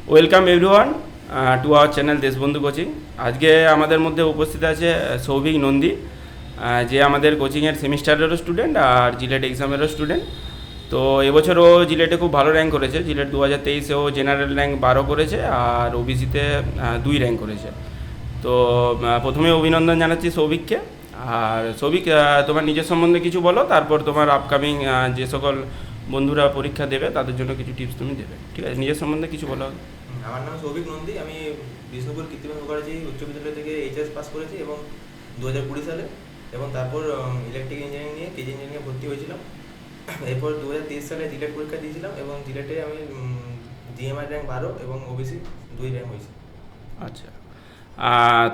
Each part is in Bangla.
Welcome everyone to our channel Deshbandhu coaching. আজকে আমাদের মধ্যে উপস্থিত আছে সৌভিক নন্দী, যে আমাদের কোচিংয়ের সেমিস্টারেরও স্টুডেন্ট আর জিলেট এক্সামেরও স্টুডেন্ট। তো এবছর ও জিলেটে খুব ভালো র্যাঙ্ক করেছে। জিলেট 2023-এ ও জেনারেল র্যাঙ্ক 12 করেছে আর ওবিসিতে 2 র্যাঙ্ক করেছে। তো প্রথমে অভিনন্দন জানাচ্ছি সৌভিককে। আর সৌভিক, তোমার নিজের সম্বন্ধে কিছু বলো, তারপর তোমার আপকামিং যে সকল বন্ধুরা পরীক্ষা দেবে তাদের জন্য কিছু টিপস তুমি দেবে। ঠিক আছে, নিজের সম্বন্ধে কিছু বলো। আমার নাম সৌভিক নন্দী। আমি বিষ্ণুপুর কৃত্রিম কলেজে উচ্চ বিদ্যালয় থেকে এইচএস পাস করেছি এবং 2020 সালে, এবং তারপর ইলেকট্রিক ইঞ্জিনিয়ারিং নিয়ে কেজি ইঞ্জিনিয়ারিংয়ে ভর্তি হয়েছিলাম। এরপর 2023 সালে জিলেট পরীক্ষা দিয়েছিলাম এবং জিলেটে আমি জিএমআই র্যাঙ্ক 12 এবং ওবিসি 2 র্যাঙ্ক হয়েছি। আচ্ছা,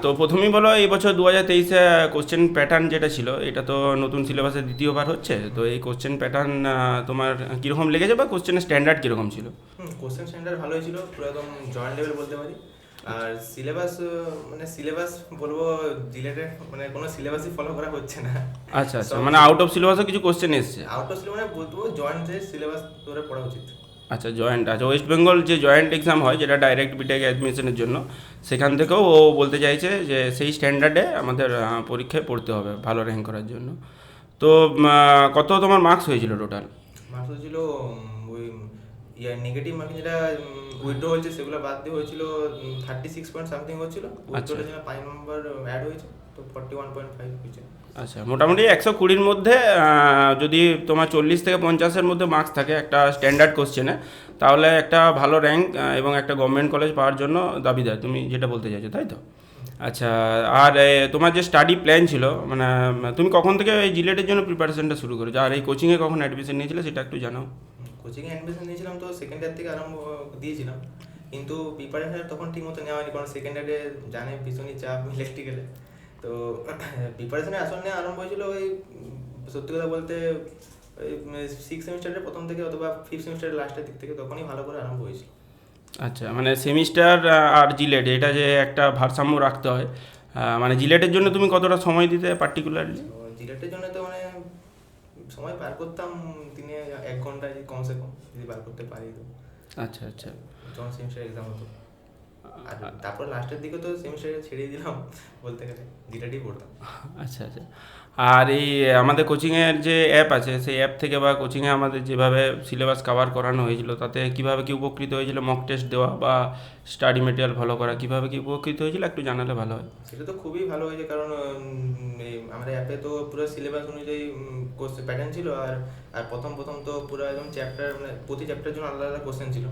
তো প্রথমেই বলো, এই বছর 2023-এ কোশ্চেন প্যাটার্ন যেটা ছিল, এটা তো নতুন সিলেবাসে দ্বিতীয়বার হচ্ছে। তো এই কোশ্চেন প্যাটার্ন তোমার কীরকম লেগেছে বা কোশ্চেনের স্ট্যান্ডার্ড কীরকম ছিল? কোশ্চেন স্ট্যান্ডার্ড ভালোই ছিল, পুরো একদম জয়েন্ট লেভেল বলতে পারি। আর সিলেবাস, মানে সিলেবাস বলবো জিলেটে মানে কোনো সিলেবাসই ফলো করা হচ্ছে না। আচ্ছা আচ্ছা, মানে আউট অফ সিলেবাসও কিছু কোশ্চেন এসছে? আউট অফ সিলেবাস মানে বলবো জয়েন্ট যে সিলেবাস ধরে পড়া উচিত। আচ্ছা, জয়েন্ট। আচ্ছা, ওয়েস্ট বেঙ্গল যে জয়েন্ট এক্সাম হয়, যেটা ডাইরেক্ট বিটেক অ্যাডমিশনের জন্য, সেখান থেকেও ও বলতে চাইছে যে সেই স্ট্যান্ডার্ডে আমাদের পরীক্ষায় পড়তে হবে ভালো র্যাঙ্ক করার জন্য। তো কত তোমার মার্কস হয়েছিল টোটাল? মার্কস হয়েছিল ওই নেগেটিভ মার্কিং যেটা উইথড্র হয়েছে সেগুলো বাদ দিয়ে হয়েছিল 36 পয়েন্ট সামথিং হচ্ছিল। উইথড্রটা যেন 5 নম্বর অ্যাড হয়েছে, তো 41.5 হয়েছে। আচ্ছা, মোটামুটি 120-র মধ্যে যদি তোমার 40 থেকে 50-এর মধ্যে মার্কস থাকে একটা স্ট্যান্ডার্ড কোশ্চেনে, তাহলে একটা ভালো র্যাঙ্ক এবং একটা গভর্নমেন্ট কলেজ পাওয়ার জন্য দাবিদার, তুমি যেটা বলতে চাইছো, তাই তো? আচ্ছা, আর তোমার যে স্টাডি প্ল্যান ছিল, মানে তুমি কখন থেকে এই জিলেটের জন্য প্রিপারেশনটা শুরু করেছো, আর এই কোচিংয়ে কখন অ্যাডমিশন নিয়েছিলে সেটা একটু জানাও। কোচিংয়ে অ্যাডমিশন নিয়েছিলাম তো সেকেন্ড ইয়ার থেকে আরম্ভ দিয়েছিলাম, কিন্তু প্রিপারেশন তখন ঠিক মতো নেওয়া হয়নি, কারণ সেকেন্ড ইয়ারে জানে ভীষণই চাপ ইলেকট্রিক্যালে। তো প্রিপারেশনে আসল নেওয়া আরম্ভ হয়েছিল ওই সত্যি কথা বলতে ওই 6 সেমিস্টারের প্রথম থেকে অথবা 5th সেমিস্টারের লাস্টের দিক থেকে, তখনই ভালো করে আরম্ভ হয়েছিল। আচ্ছা, মানে সেমিস্টার আর জিলেট এটা যে একটা ভারসাম্য রাখতে হয়, মানে জিলেটের জন্য তুমি কতটা সময় দিতে পার্টিকুলারলি? তো জিলেটের জন্য তো মানে সময় পার করতাম দিনে 1 ঘন্টা কমসে কম, যদি পার করতে পারি তো। আচ্ছা আচ্ছা। যখন সেমিস্টার এক্সাম হতো, আর তারপর লাস্টের দিকে তো সেমিস্টারে ছেড়েই দিলাম বলতে গেলে, জিলেটই পড়তাম। আচ্ছা আচ্ছা। আর এই আমাদের কোচিংয়ের যে অ্যাপ আছে, সেই অ্যাপ থেকে বা কোচিংয়ে আমাদের যেভাবে সিলেবাস কভার করানো হয়েছিল, তাতে কীভাবে কি উপকৃত হয়েছিল? মক টেস্ট দেওয়া বা স্টাডি মেটেরিয়াল ফলো করা, কীভাবে কি উপকৃত হয়েছিল একটু জানালে ভালো হয়। সেটা তো খুবই ভালো হয়েছে, কারণ আমাদের অ্যাপে তো পুরো সিলেবাস অনুযায়ী কোশ্চেন প্যাটার্ন ছিল। আর আর প্রথম প্রথম তো পুরো একদম চ্যাপ্টার, মানে প্রতি চ্যাপ্টারের জন্য আলাদা আলাদা কোশ্চেন ছিল,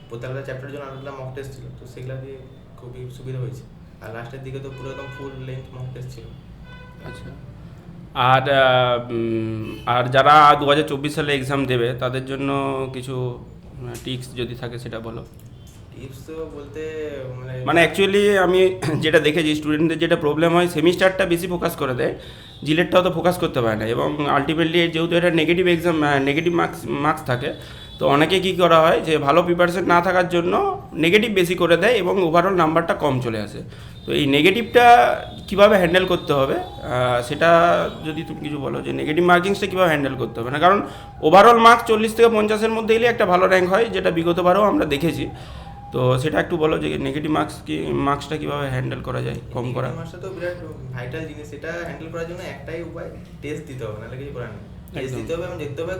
প্রতি আলাদা চ্যাপ্টারের জন্য আলাদা মক টেস্ট ছিল, তো সেগুলো দিয়ে খুবই সুবিধা হয়েছে। আর লাস্টের দিকে তো পুরো একদম ফুল লেন্থ মক টেস্ট ছিল। আচ্ছা, আর আর যারা 2024 সালে এক্সাম দেবে তাদের জন্য কিছু টিপস যদি থাকে সেটা বলো। টিপস তো বলতে মানে অ্যাকচুয়ালি আমি যেটা দেখেছি, স্টুডেন্টদের যেটা প্রবলেম হয়, সেমিস্টারটা বেশি ফোকাস করে দেয়, জিলেটটাও তো ফোকাস করতে পারে না, এবং আলটিমেটলি যেহেতু এটা নেগেটিভ এক্সাম, নেগেটিভ মার্কস থাকে, তো অনেকে কী করা হয় যে ভালো প্রিপারেশন না থাকার জন্য নেগেটিভ বেশি করে দেয় এবং ওভারঅল নাম্বারটা কম চলে আসে। তো এই নেগেটিভটা কীভাবে হ্যান্ডেল করতে হবে, সেটা যদি তুমি কিছু বলো, যে নেগেটিভ মার্কিংসটা কীভাবে হ্যান্ডেল করতে হবে না, কারণ ওভারঅল মার্কস 40 থেকে 50-এর মধ্যে এলে একটা ভালো র্যাঙ্ক হয়, যেটা বিগতবারও আমরা দেখেছি। তো সেটা একটু বলো যে নেগেটিভ মার্কসটা কীভাবে হ্যান্ডেল করা যায়, কম করা। মার্কসটা তো বিরাট ভাইটাল জিনিস, এটা হ্যান্ডেল করার জন্য একটাই উপায়, টেস্ট দিতে হবে, নাহলে কিছু করার নেই। টেস্ট দিতে হবে এবং দেখতে হবে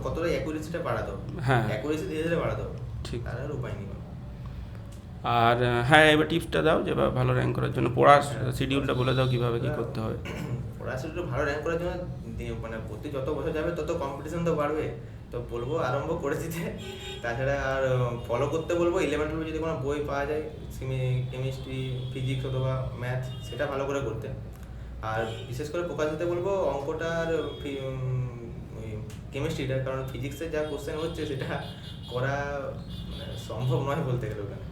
কতটা অ্যাকুরেসিটা বাড়াতে হবে। হ্যাঁ, অ্যাকুরেসি ধীরে ধীরে বাড়াতে হবে, ঠিক। আর উপায় নেই। আর হ্যাঁ, এবার টিপসটা দাও যে ভালো র্যাঙ্ক করার জন্য পড়ার শিডিউলটা বলে দাও কীভাবে কী করতে হবে। পড়ার শিডিউল ভালো র্যাঙ্ক করার জন্য মানে প্রতি যত বছর যাবে তত কম্পিটিশন তো বাড়বে, তো বলবো আরম্ভ করে দিতে। তাছাড়া আর ফলো করতে বলবো 11 12 যদি কোনো বই পাওয়া যায়, কেমিস্ট্রি, ফিজিক্স অথবা ম্যাথ, সেটা ভালো করে করতে। আর বিশেষ করে ফোকাস দিতে বলবো অঙ্কটা আর কেমিস্ট্রিটা, কারণ ফিজিক্সের যা কোশ্চেন হচ্ছে সেটা করা মানে সম্ভব নয় বলতে গেলে ওখানে।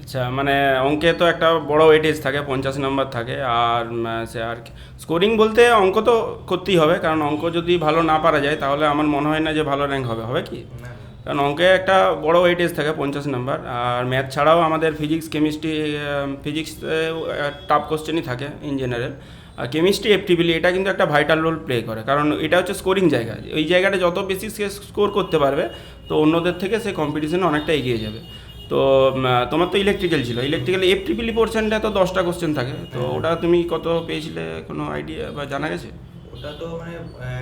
আচ্ছা, মানে অঙ্কে তো একটা বড় ওয়েটেজ থাকে, 50 নম্বর থাকে, আর সে আর স্কোরিং বলতে অঙ্ক তো করতেই হবে, কারণ অঙ্ক যদি ভালো না পারা যায় তাহলে আমার মনে হয় না যে ভালো র্যাঙ্ক হবে, হবে কি? না, কারণ অঙ্কে একটা বড় ওয়েটেজ থাকে 50 নাম্বার। আর ম্যাথ ছাড়াও আমাদের ফিজিক্স, কেমিস্ট্রি, ফিজিক্স টাফ কোশ্চেনই থাকে ইন জেনারেল। আর কেমিস্ট্রি, এফটিবিলি, এটা কিন্তু একটা ভাইটাল রোল প্লে করে, কারণ এটা হচ্ছে স্কোরিং জায়গা। ওই জায়গাটা যত বেশি সে স্কোর করতে পারবে, তো অন্যদের থেকে সে কম্পিটিশনে অনেকটা এগিয়ে যাবে। তো তোমার তো ইলেকট্রিক্যাল ছিল, ইলেকট্রিক্যাল FEEE পোর্শনটা তো 10টা কোশ্চেন থাকে, তো ওটা তুমি কত পেয়েছিলে, কোনো আইডিয়া বা জানা গেছে? ওটা তো মানে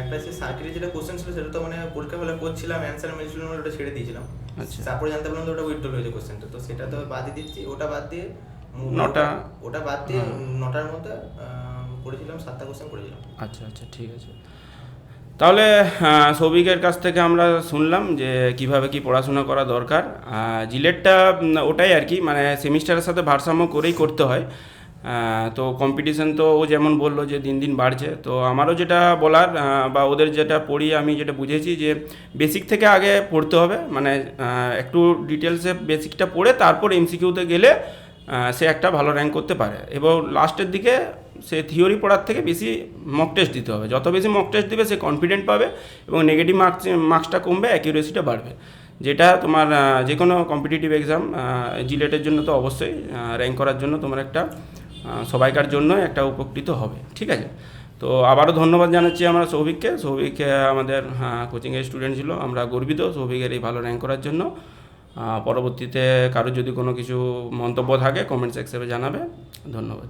একটা সে সার্কিটের যেটা কোশ্চেন ছিল সেটা তো মানে পরীক্ষা হলে করছিলাম, অ্যান্সার মিলছিল না, ওটা ছেড়ে দিয়েছিলাম। আচ্ছা। তারপরে জানতে পারলাম তো ওটা উইথড্রল হয়েছে কোশ্চেনটা, তো সেটা তো বাদই দিচ্ছি। ওটা বাদ দিয়ে নটা। ওটা বাদ দিয়ে হ্যাঁ। 9টার মধ্যে করেছিলাম, 7টা কোশ্চেন করেছিলাম। আচ্ছা আচ্ছা, ঠিক আছে। তাহলে সৌভিকের কাছ থেকে আমরা শুনলাম যে কিভাবে কি পড়াশোনা করা দরকার। জিলেটটা ওটাই আর কি, মানে সেমিস্টারের সাথে ভারসাম্য করেই করতে হয়। তো কম্পিটিশন তো ও যেমন বললো যে দিন দিন বাড়ছে, তো আমারও যেটা বলার বা ওদের যেটা পড়ি আমি যেটা বুঝেছি যে বেসিক থেকে আগে পড়তে হবে, মানে একটু ডিটেলসে বেসিকটা পড়ে তারপর MCQতে গেলে সে একটা ভালো র্যাঙ্ক করতে পারে, এবং লাস্টের দিকে সে থিওরি পড়ার থেকে বেশি মক টেস্ট দিতে হবে। যত বেশি মক টেস্ট দিবে সে কনফিডেন্ট পাবে এবং নেগেটিভ মার্কসটা কমবে, অ্যাকিউরেসিটা বাড়বে, যেটা তোমার যে কোনো কম্পিটিটিভ এক্সাম জিলেটের জন্য তো অবশ্যই র্যাঙ্ক করার জন্য তোমার একটা সবাইকার জন্য একটা উপকৃত হবে। ঠিক আছে, তো আবারও ধন্যবাদ জানাচ্ছি আমরা সৌভিককে। সৌভিক আমাদের কোচিংয়ের স্টুডেন্ট ছিল, আমরা গর্বিত সৌভিকের এই ভালো র্যাঙ্ক করার জন্য। পরবর্তীতে কারো যদি কোনো কিছু মন্তব্য থাকে কমেন্ট সেকশনে জানাবে। ধন্যবাদ।